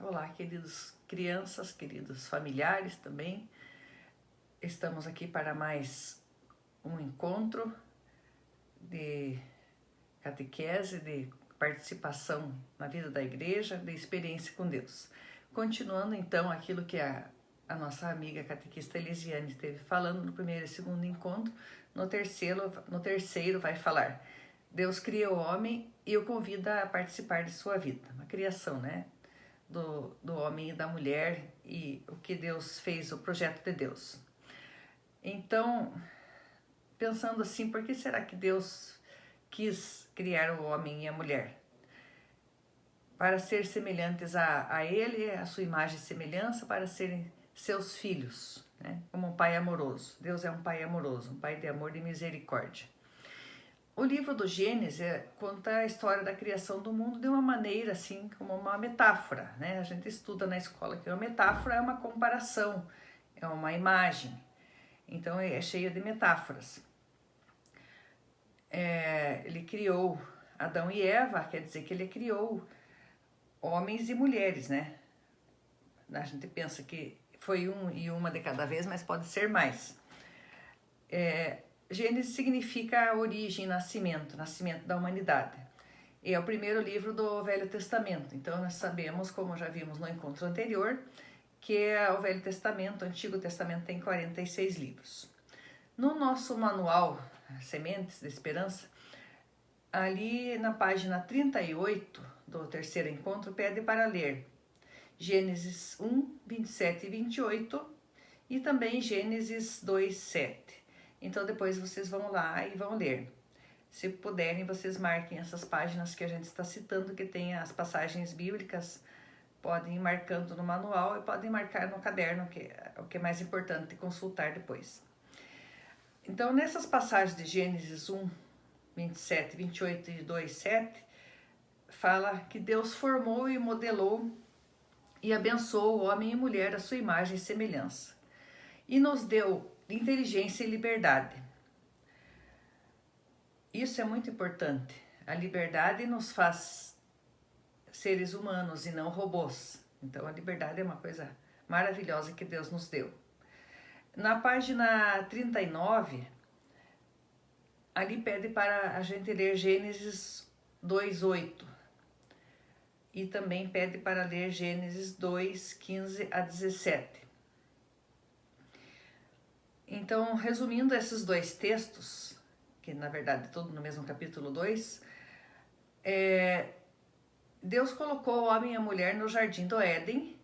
Olá, queridos crianças, queridos familiares também. Estamos aqui para mais um encontro de catequese, de participação na vida da igreja, de experiência com Deus. Continuando então aquilo que a nossa amiga catequista Elisiane esteve falando no primeiro e segundo encontro, no terceiro vai falar: Deus cria o homem e o convida a participar de sua vida, uma criação, né? Do homem e da mulher e o que Deus fez, o projeto de Deus. Então, pensando assim, por que será que Deus quis criar o homem e a mulher? Para ser semelhantes a Ele, a sua imagem e semelhança, para serem seus filhos, né? Como um pai amoroso. Deus é um pai amoroso, um pai de amor e misericórdia. O livro do Gênesis conta a história da criação do mundo de uma maneira assim, como uma metáfora, né? A gente estuda na escola que uma metáfora é uma comparação, é uma imagem. Então é cheia de metáforas. Ele criou Adão e Eva, quer dizer que ele criou homens e mulheres, né? A gente pensa que foi um e uma de cada vez, mas pode ser mais. Gênesis significa origem, nascimento da humanidade. E é o primeiro livro do Velho Testamento. Então nós sabemos, como já vimos no encontro anterior, que o Velho Testamento, o Antigo Testamento, tem 46 livros. No nosso manual Sementes de Esperança, ali na página 38 do terceiro encontro, pede para ler Gênesis 1, 27 e 28 e também Gênesis 2, 7. Então depois vocês vão lá e vão ler. Se puderem, vocês marquem essas páginas que a gente está citando, que tem as passagens bíblicas, podem ir marcando no manual e podem marcar no caderno, que é o que é mais importante consultar depois. Então, nessas passagens de Gênesis 1, 27, 28 e 2, 7, fala que Deus formou e modelou e abençoou o homem e mulher à sua imagem e semelhança. E nos deu inteligência e liberdade. Isso é muito importante. A liberdade nos faz seres humanos e não robôs. Então a liberdade é uma coisa maravilhosa que Deus nos deu. Na página 39, ali pede para a gente ler Gênesis 2:8 e também pede para ler Gênesis 2:15 a 17. Então, resumindo esses dois textos, que na verdade é tudo no mesmo capítulo 2, Deus colocou o homem e a mulher no jardim do Éden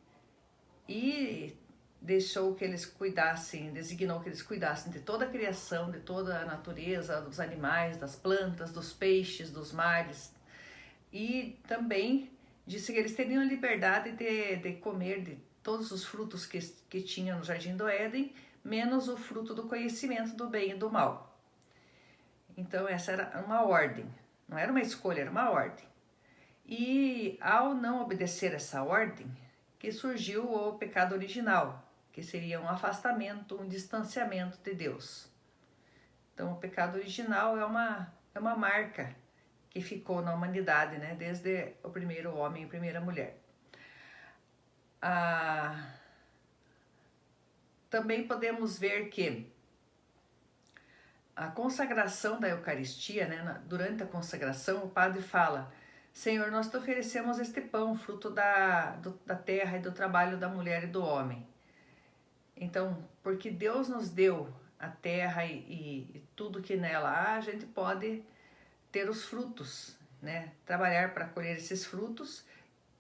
e deixou que eles cuidassem, designou que eles cuidassem de toda a criação, de toda a natureza, dos animais, das plantas, dos peixes, dos mares. E também disse que eles teriam a liberdade de comer de todos os frutos que tinham no jardim do Éden, menos o fruto do conhecimento do bem e do mal. Então essa era uma ordem, não era uma escolha, era uma ordem. E ao não obedecer essa ordem, que surgiu o pecado original, que seria um afastamento, um distanciamento de Deus. Então o pecado original é uma marca que ficou na humanidade, né? Desde o primeiro homem e a primeira mulher. Também podemos ver que a consagração da Eucaristia, né? Durante a consagração, o padre fala: Senhor, nós te oferecemos este pão, fruto da terra e do trabalho da mulher e do homem. Então, porque Deus nos deu a terra e tudo que nela há, a gente pode ter os frutos, né? Trabalhar para colher esses frutos.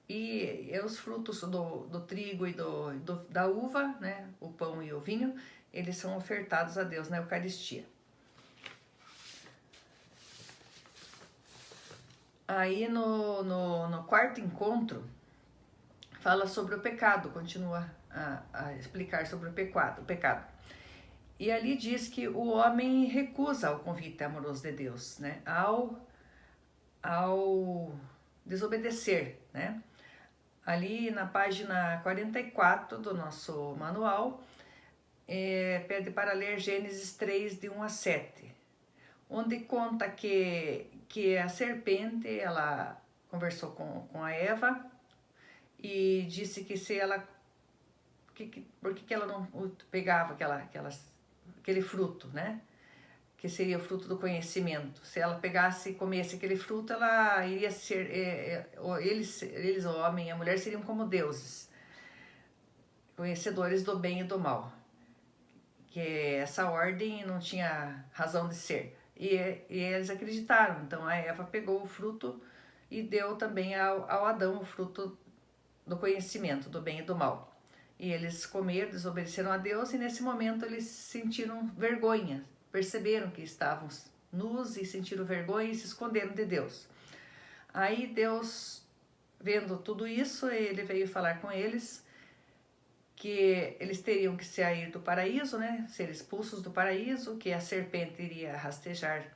E os frutos do trigo e da uva, né? O pão e o vinho, eles são ofertados a Deus na Eucaristia. Aí no quarto encontro, fala sobre o pecado, continua a explicar sobre o pecado. E ali diz que o homem recusa o convite amoroso de Deus, né? Ao desobedecer, né? Ali na página 44 do nosso manual, pede para ler Gênesis 3, de 1 a 7, onde conta que a serpente, ela conversou com a Eva e disse que se ela... por que ela não pegava aquele fruto, né? Que seria o fruto do conhecimento. Se ela pegasse e comesse aquele fruto, ela iria ser... eles, o homem e a mulher, seriam como deuses, conhecedores do bem e do mal. Que essa ordem não tinha razão de ser. E eles acreditaram. Então a Eva pegou o fruto e deu também ao Adão o fruto do conhecimento do bem e do mal. E eles comeram, desobedeceram a Deus, e nesse momento eles sentiram vergonha, perceberam que estavam nus e sentiram vergonha e se esconderam de Deus. Aí Deus, vendo tudo isso, ele veio falar com eles que eles teriam que sair do paraíso, né, ser expulsos do paraíso, que a serpente iria rastejar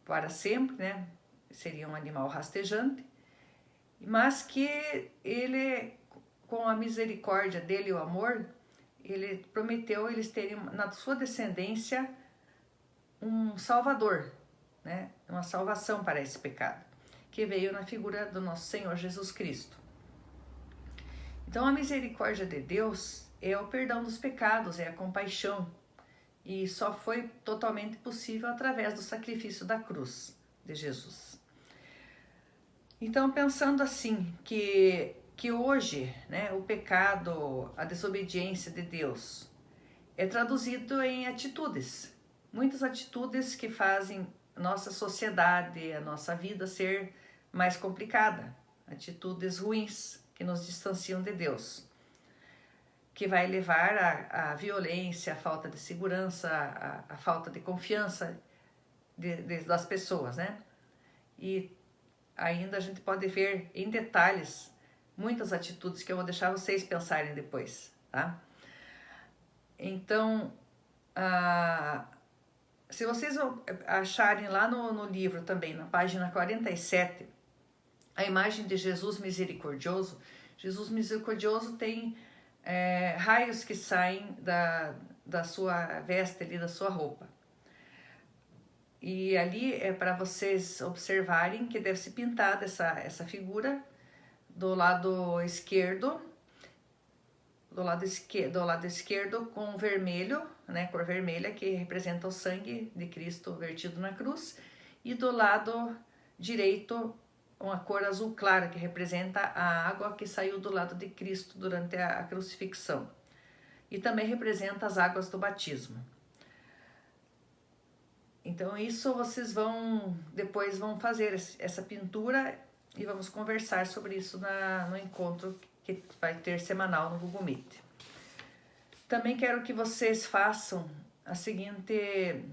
para sempre, né, seria um animal rastejante, mas que ele, com a misericórdia dele e o amor, ele prometeu eles terem na sua descendência um salvador, né, uma salvação para esse pecado, que veio na figura do nosso Senhor Jesus Cristo. Então a misericórdia de Deus é o perdão dos pecados, é a compaixão, e só foi totalmente possível através do sacrifício da cruz de Jesus. Então, pensando assim, que hoje, né, o pecado, a desobediência de Deus é traduzido em atitudes, muitas atitudes que fazem nossa sociedade, a nossa vida ser mais complicada, atitudes ruins que nos distanciam de Deus, que vai levar à violência, à falta de segurança, à falta de confiança das pessoas, né? E ainda a gente pode ver em detalhes muitas atitudes que eu vou deixar vocês pensarem depois, tá? Então, se vocês acharem lá no livro também, na página 47, a imagem de Jesus misericordioso. Jesus misericordioso tem raios que saem da sua veste ali, da sua roupa. E ali é para vocês observarem que deve ser pintada essa figura do lado esquerdo, do lado esquerdo com vermelho, né, cor vermelha, que representa o sangue de Cristo vertido na cruz, e do lado direito uma cor azul clara, que representa a água que saiu do lado de Cristo durante a crucifixão, e também representa as águas do batismo. Então isso vocês depois vão fazer essa pintura e vamos conversar sobre isso no encontro que vai ter semanal no Google Meet. Também quero que vocês façam a seguinte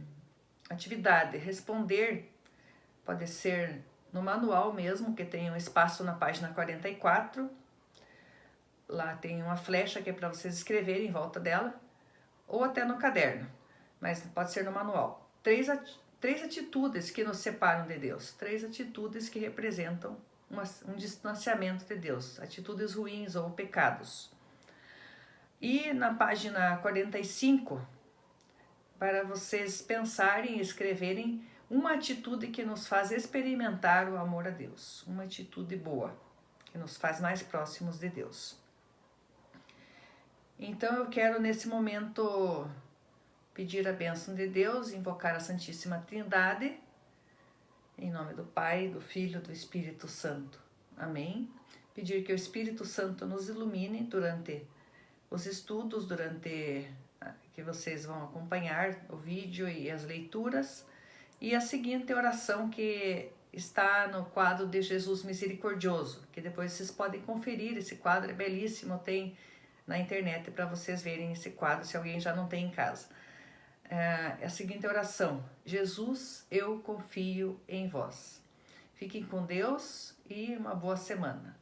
atividade: responder, pode ser no manual mesmo, que tem um espaço na página 44, lá tem uma flecha que é para vocês escreverem em volta dela, ou até no caderno, mas pode ser no manual. Três atitudes que nos separam de Deus, 3 atitudes que representam um distanciamento de Deus, atitudes ruins ou pecados. E na página 45, para vocês pensarem e escreverem uma atitude que nos faz experimentar o amor a Deus, uma atitude boa, que nos faz mais próximos de Deus. Então eu quero nesse momento pedir a bênção de Deus, invocar a Santíssima Trindade, em nome do Pai, do Filho e do Espírito Santo. Amém. Pedir que o Espírito Santo nos ilumine durante os estudos, durante que vocês vão acompanhar o vídeo e as leituras. E a seguinte oração que está no quadro de Jesus Misericordioso, que depois vocês podem conferir, esse quadro é belíssimo, tem na internet para vocês verem esse quadro, se alguém já não tem em casa. É a seguinte oração: Jesus, eu confio em vós. Fiquem com Deus e uma boa semana.